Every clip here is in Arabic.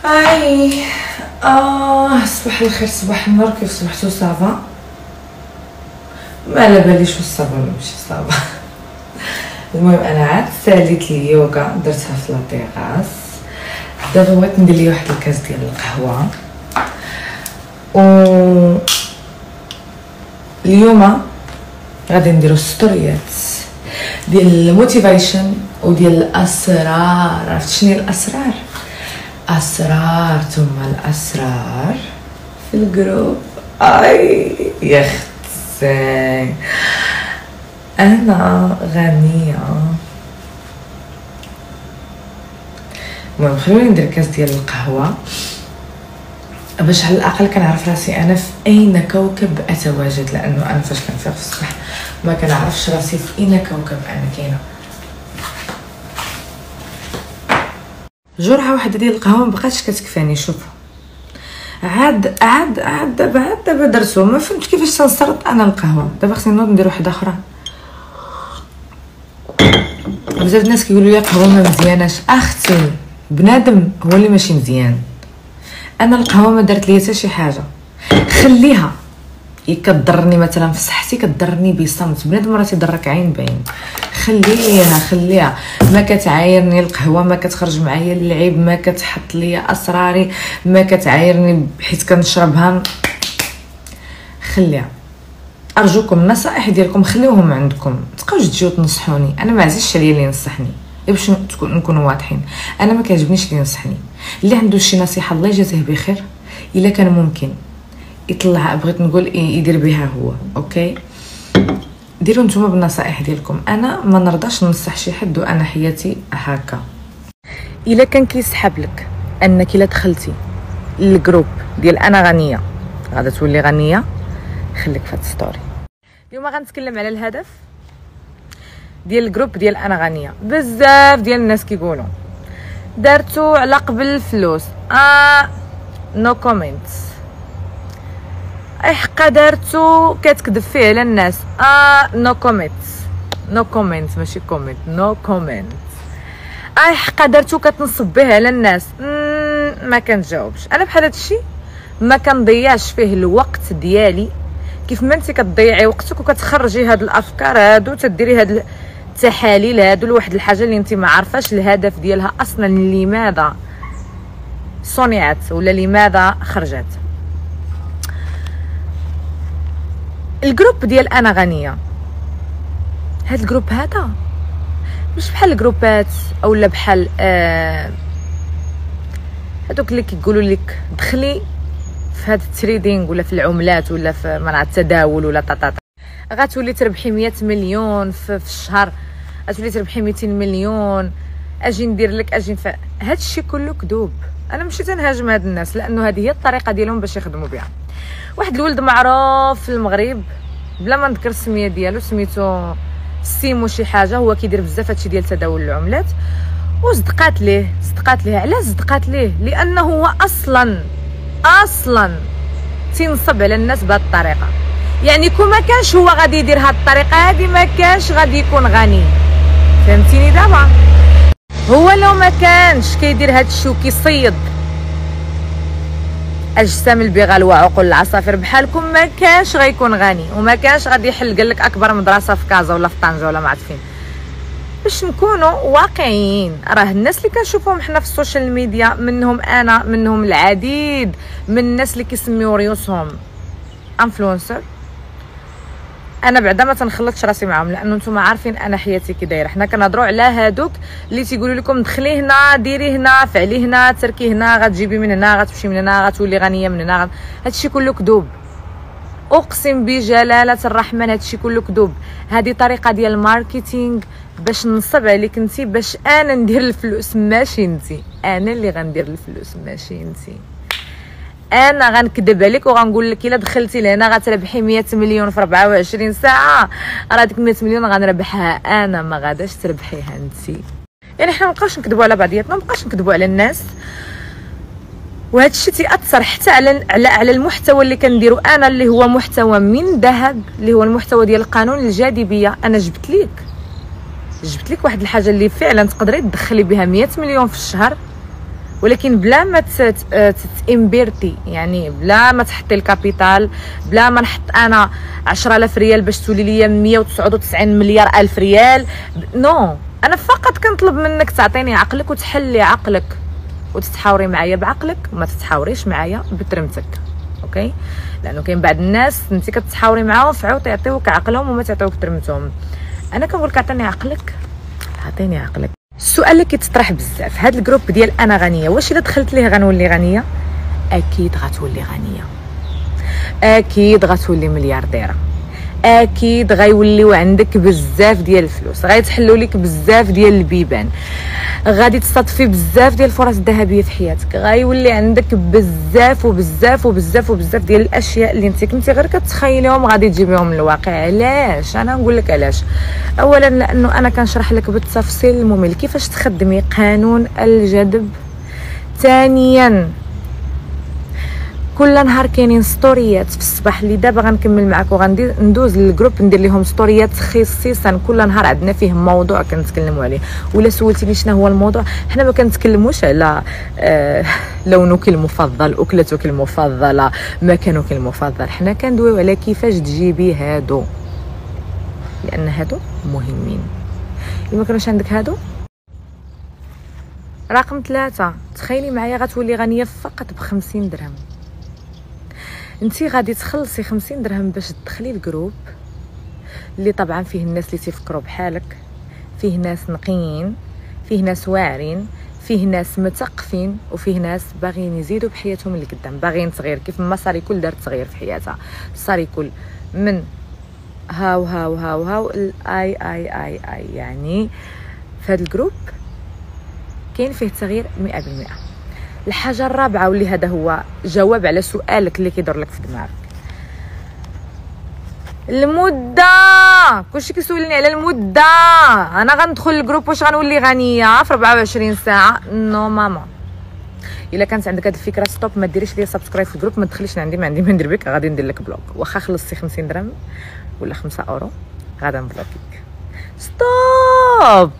هاي صباح الخير صباح النور، كيف صبحتو؟ صافا؟ ما على باليش واش صافا ولا ماشي صافا. المهم انا عاد ساليت اليوغا درتها في لاطيغاس. دابا بغيت ندير لي واحد الكاس ديال القهوه. و اليوم غادي نديرو ستوريات ديال الموتيفيشن وديال الاسرار. عرفت شنو الاسرار؟ اسرار ثم الاسرار في الجروب. اي يا اختي انا غنيه. المهم خلوني ندير كاس ديال القهوه باش على الاقل كنعرف راسي انا في اين كوكب اتواجد، لانه انا فاش كنفيق في الصباح ما كنعرفش راسي في اين كوكب انا كاينه. جرعه واحده ديال القهوه مبقاتش كتكفاني. شوفوا عاد دابا درتو، ما فهمت كيفاش تنصرت انا القهوه. دابا خصني نوض ندير واحده اخرى. بزاف الناس كيقولوا لي قهوه ما مزياناش. اختي بنادم هو اللي ماشي مزيان. انا القهوه ما درت ليا حتى شي حاجه. خليها كضرني مثلا في صحتي، كضرني بصمت. بنادم راه تيضرك عين بعين. خليها ما كتعايرني القهوه، ما كتخرج معايا اللعيب، ما كتحط ليا اسراري، ما كتعايرني حيت كنشربها. خليها. ارجوكم النصائح ديالكم خليوهم عندكم، تبقاوش تجيو تنصحوني. انا ما عزيزش عليا اللي ينصحني، باش نكونوا واضحين. انا ما كيعجبنيش اللي ينصحني. اللي عنده شي نصيحه الله يجازيه بخير، الا كان ممكن يطلع، بغيت نقول يدير بها هو. اوكي ديروا نتوما بالنصائح ديالكم. انا ما نرضاش ننصح شي حد وانا حياتي هكا. الا كان كيسحب لك انك الا دخلتي للجروب ديال انا غنيه غادا تولي غنيه، خليك في هاد ستوري. اليوم غنتكلم على الهدف ديال الجروب ديال انا غنيه. بزاف ديال الناس كيقولوا دارتو على قبل الفلوس. نو كومنتس. اي حقا دارتو كتكذب فيه على الناس. نو كومنتس. نو كومنت ماشي كومنت، نو كومنت. اي حقا دارتو كتنصب به على الناس. ما كنجاوبش. انا بحال هادشي ما كنضيعش فيه الوقت ديالي. كيف ما انت كتضيعي وقتك وكتخرجي هاد الافكار هادو، تديري هاد التحاليل هادو لواحد الحاجه اللي انت ما عارفاش الهدف ديالها اصلا، لماذا صنعت ولا لماذا خرجت. الجروب ديال انا غنيه، هاد الجروب هذا مش بحال الجروبات اولا بحال هادوك اللي كيقولوا لك دخلي في هاد التريدينغ ولا في العملات ولا في منع التداول ولا طاطا، غتولي تربحي 100 مليون في الشهر، غتولي تربحي 200 مليون، اجي ندير لك اجي هاد الشيء كله كذوب. انا ماشي تنهاجم هاد الناس، لانه هذه هي الطريقه ديالهم باش يخدموا بها. واحد الولد معروف في المغرب بلا ما نذكر السميه ديالو، سميتو سيمو شي حاجه، هو كيدير بزاف هادشي ديال تداول العملات. وصدقات ليه علاش صدقات ليه؟ لانه هو اصلا تنصب على الناس بهذه الطريقه. يعني كون ما كانش هو غادي يدير هذه الطريقه هذه، ما كانش غادي يكون غني. فهمتيني؟ دابا هو لو ما كانش كيدير هذا الشيء وكيصيد اجسام البغال وعقول العصافير بحالكم، ما كانش غيكون غني، وما كانش غادي يحل قال لك اكبر مدرسه في كازا ولا في طنجه ولا ما عرفت فين. باش نكونوا واقعيين، راه الناس اللي كنشوفوهم حنا في السوشيال ميديا، منهم انا، منهم العديد من الناس اللي كيسميو ريوسهم انفلونسر، انا بعدا ما تنخلطش راسي معاهم، لانه نتوما عارفين انا حياتي كي دايره. حنا كنهضروا على هادوك اللي تيقولوا لكم دخلي هنا، ديري هنا، فعلي هنا، تركي هنا، غتجيبي من هنا، غتمشي من هنا، غتولي غنيه من هنا. هادشي كله كذوب، اقسم بجلاله الرحمن هادشي كله كذوب. هذه طريقه ديال الماركتينغ باش نصب عليك انت، باش انا ندير الفلوس ماشي انت. انا اللي غندير الفلوس ماشي انت. انا غنكذب عليك وغنقول لك الا دخلتي لهنا غتربحي 100 مليون في 24 ساعه، راه ديك 100 مليون غنربحها انا، ما غاداش تربحيها انت. يعني حنا مابقاوش نكذبوا على بعضياتنا، مابقاوش نكذبوا على الناس. وهذا الشيء تاثر حتى على المحتوى اللي كنديرو انا، اللي هو محتوى من ذهب، اللي هو المحتوى ديال قانون الجاذبيه. انا جبت لك واحد الحاجه اللي فعلا تقدري تدخلي بها 100 مليون في الشهر، ولكن بلا ما تتامبيرتي، يعني بلا ما تحطي الكابيتال، بلا ما نحط انا 10000 ريال باش تولي ليا 199 مليار الف ريال. نو، انا فقط كنطلب منك تعطيني عقلك وتحلي عقلك وتتحاوري معايا بعقلك وما تتحاوريش معايا بترمتك. اوكي؟ لانه كاين بعض الناس انت كتحاوري معاهم فعاو تعطيوك عقلهم وما تعطيوك ترمتهم. انا كنقول لك عطيني عقلك، عطيني عقلك. السؤال اللي كيتطرح بزاف، هذا الجروب ديال انا غنيه، واش الا دخلت ليه غنولي غنيه؟ اكيد غتولي غنيه، اكيد غتولي مليارديره، اكيد غيوليو عندك بزاف ديال الفلوس، غيتحلوا لك بزاف ديال البيبان، غادي تصادفي بزاف ديال الفرص الذهبيه في حياتك، غيولي عندك بزاف وبزاف وبزاف وبزاف ديال الاشياء اللي انت كنتي غير كتخيليهم غادي تجيبيهم للواقع. علاش؟ انا نقول لك علاش. اولا لانه انا كنشرح لك بالتفصيل الممل كيفاش تخدمي قانون الجذب. ثانيا كل نهار كاينين ستوريات في الصباح اللي دابا غنكمل معاك وغندي ندوز للجروب ندير لهم ستوريات خصيصا كل نهار عندنا فيه موضوع كنتكلموا عليه. ولا سولتيني شنو هو الموضوع، حنا ما كنتكلموش على لونك المفضل، اكلتك المفضله، مكانك المفضل، حنا كندويو على كيفاش تجيبي هادو، لان هادو مهمين. الا ما كانوش عندك هادو. رقم 3، تخيلي معايا غتولي غنيه فقط ب50 درهم. انتي غادي تخلصي 50 درهم باش تدخلي الجروب اللي طبعا فيه الناس اللي تيفكروا بحالك، فيه ناس نقيين، فيه ناس واعرين، فيه ناس مثقفين، وفيه ناس باغيين يزيدوا بحياتهم اللي قدام، باغيين تغيير. كيف ما ساريكول دارت تغيير في حياتها، ساريكول من هاو هاو هاو هاو اي اي اي اي. يعني في هذا الجروب كاين فيه تغيير 100%. الحاجه الرابعه واللي هذا هو جواب على سؤالك اللي كيدور لك في دماغك، المده. كلشي كيسولني على المده، انا غندخل الجروب واش غنولي غنيه في 24 ساعه؟ نو ماما، الا كانت عندك هذه الفكره ستوب، ما ديريش ليا سبسكرايب في الجروب، ما تدخليش عندي، ما عندي ما ندير بك، غادي ندير لك بلوك. واخا خلصتي 50 درهم ولا 5 اورو غادي نبلوكيك. ستوب.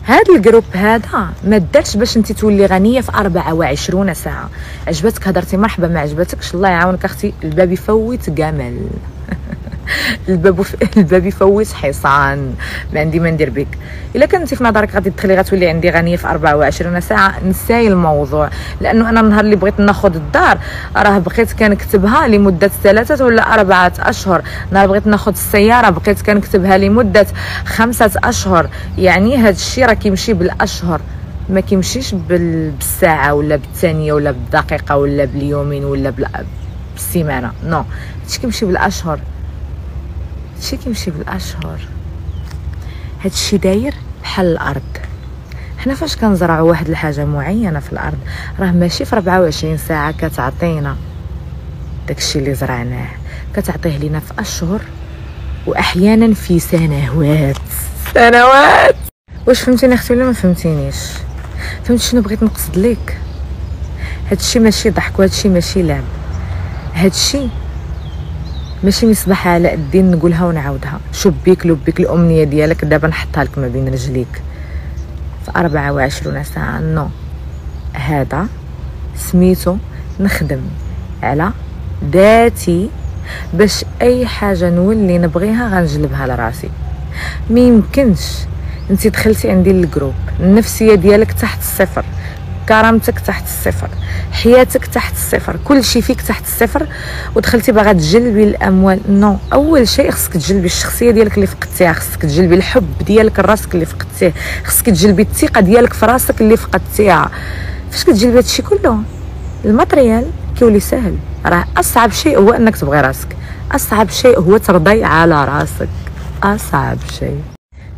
هذا الجروب هذا ما دارش باش انت تولي غنيه في 24 ساعه. عجبتك هضرتي مرحبا، ما عجبتكش الله يعاونك اختي، الباب يفوت جمل الباب يفوت حصان، ما عندي ما ندير بك. الا كنتي في نظرك غادي تدخلي غتولي عندي غنيه في 24 ساعه، نساي الموضوع. لانه انا النهار اللي بغيت ناخذ الدار راه بقيت كنكتبها لمده 3 ولا 4 اشهر، نهار بغيت ناخذ السياره بقيت كنكتبها لمده 5 اشهر. يعني هذا الشيء راه كيمشي بالاشهر، ما كيمشيش بالساعه ولا بالثانيه ولا بالدقيقه ولا باليومين ولا بالسيمانه. نو، هادشي كيمشي بالاشهر، هادشي كيمشي بالاشهر. هادشي داير بحال الارض. حنا فاش كنزرعوا واحد الحاجه معينه في الارض راه ماشي في 24 ساعه كتعطينا داكشي اللي زرعناه، كتعطيه لينا في اشهر واحيانا في سنوات. واش فهمتيني اختي ولا ما فهمتينيش؟ فهمت شنو بغيت نقصد لك؟ هادشي ماشي ضحك وهادشي ماشي لعب، هادشي ماشي مصباح علاء الدين نقولها ونعاودها. شبيك لبيك الامنيه ديالك دابا نحطها لك ما بين رجليك في 24 ساعه. نو، هذا سميتو نخدم على ذاتي باش اي حاجه نولي نبغيها غنجلبها لراسي. ما يمكنش انت دخلتي عندي للجروب، النفسيه ديالك تحت الصفر، كرامتك تحت الصفر، حياتك تحت الصفر، كل شيء فيك تحت الصفر، ودخلتي باغا تجلبي الاموال. نو، اول شيء خصك تجلبي الشخصيه ديالك اللي فقدتيها، خصك تجلبي الحب ديالك لراسك اللي فقدتيه، خصك تجلبي الثقه ديالك في راسك اللي فقدتيها. فاش كتجلبي هادشي كله الماتريال كيولي سهل. راه اصعب شيء هو انك تبغي راسك، اصعب شيء هو ترضي على راسك، اصعب شيء.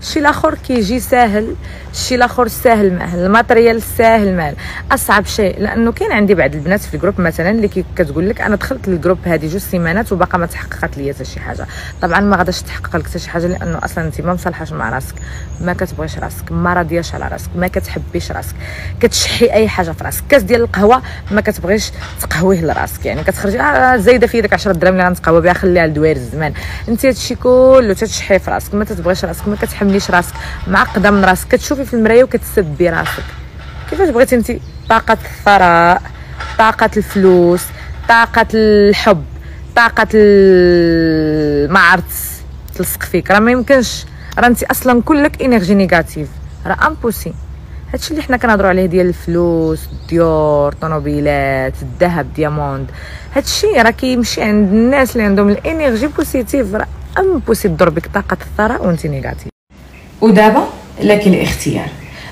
الشيء الاخر كيجي ساهل، الشيء الاخر ساهل معاه، الماتريال ساهل معاه. اصعب شيء لانه كاين عندي بعض البنات في الجروب مثلا اللي كتقول لك انا دخلت للجروب هذه 2 سيمانات وباقا ما تحققت ليا حتى شي حاجه. طبعا ما غاداش تحقق لك حتى شي حاجه لانه اصلا انت ما مصالحاش مع راسك، ما كتبغيش راسك، ما راضياش على راسك، ما كتحبيش راسك، كتشحي اي حاجه في راسك. كاس ديال القهوه ما كتبغيش تقهويه لراسك، يعني كتخرجي زايده في يدك 10 دراهم اللي غنتقهوى بها خليها لدوير الزمان. انت هادشي كله تتشحي في راسك، ما تتبغيش راسك، ما كتحمليش راسك، معقده من راسك، كتشوفي في المرايه وكتسبي راسك. كيفاش بغيتي انت طاقه الثراء، طاقه الفلوس، طاقه الحب، طاقه ما عرفت تلصق فيك؟ راه ما يمكنش، راه انت اصلا كلك انرجي نيجاتيف، راه امبوسي. هادشي اللي حنا كنهضروا عليه ديال الفلوس، الديور، الطوموبيلات، الذهب، دياموند، هادشي راه كيمشي عند الناس اللي عندهم الانرجي بوزيتيف، راه امبوسي تضر بك طاقه الثراء وانت نيجاتيف. ودابا لك الاختيار،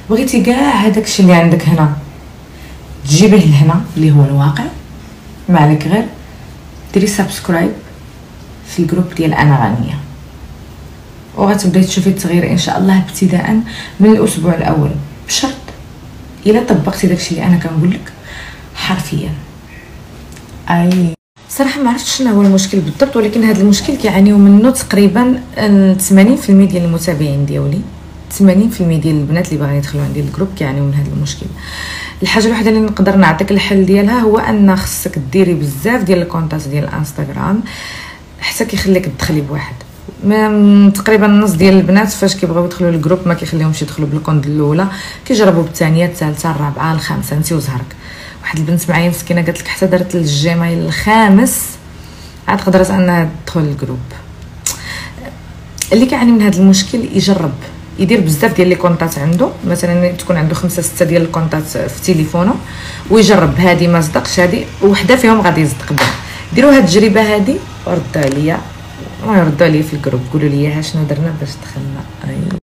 بغيتي كاع هذاك الشيء اللي عندك هنا تجيبه لهنا اللي هو الواقع، ما عليك غير ديري سبسكرايب في الجروب ديال انا غنيه، وغتبداي تشوفي التغيير ان شاء الله ابتداء من الاسبوع الاول، بشرط الا طبقتي داكشي اللي انا كنقول لك حرفيا. اي صراحه ما عرفتش شنو هو المشكل بالضبط، ولكن هذا المشكل كيعانيو منه تقريبا 80% ديال المتابعين ديالي، 80% ديال البنات اللي باغيين يدخلوا عندي الجروب كيعانيو من هذا المشكل. الحاجه الوحيده اللي نقدر نعطيك الحل ديالها هو ان خصك ديري بزاف ديال الكونتات ديال الانستغرام حتى كيخليك تدخلي بواحد. تقريبا النص ديال البنات فاش كيبغيو يدخلوا للجروب ما كيخليهمش يدخلوا بالكونت الاولى، كيجربوا بالثانيه، الثالثه، الرابعه، الخامسه، انت وزهرك. واحد البنت معايا مسكينه قالت لك حتى دارت الجيميل الخامس عاد قدرت انها تدخل الجروب. اللي كيعاني من هذا المشكل يجرب يدير بزاف ديال لي كونطات عنده، مثلا تكون عنده 5 6 ديال الكونطات في تليفونه، ويجرب هذه ما صدقش، هذه وحده فيهم غادي يصدق بها. ديروا هذه التجربه هذه وردوا عليا، ويردوا عليا في الجروب، قولوا لي ها شنو درنا باش دخلنا.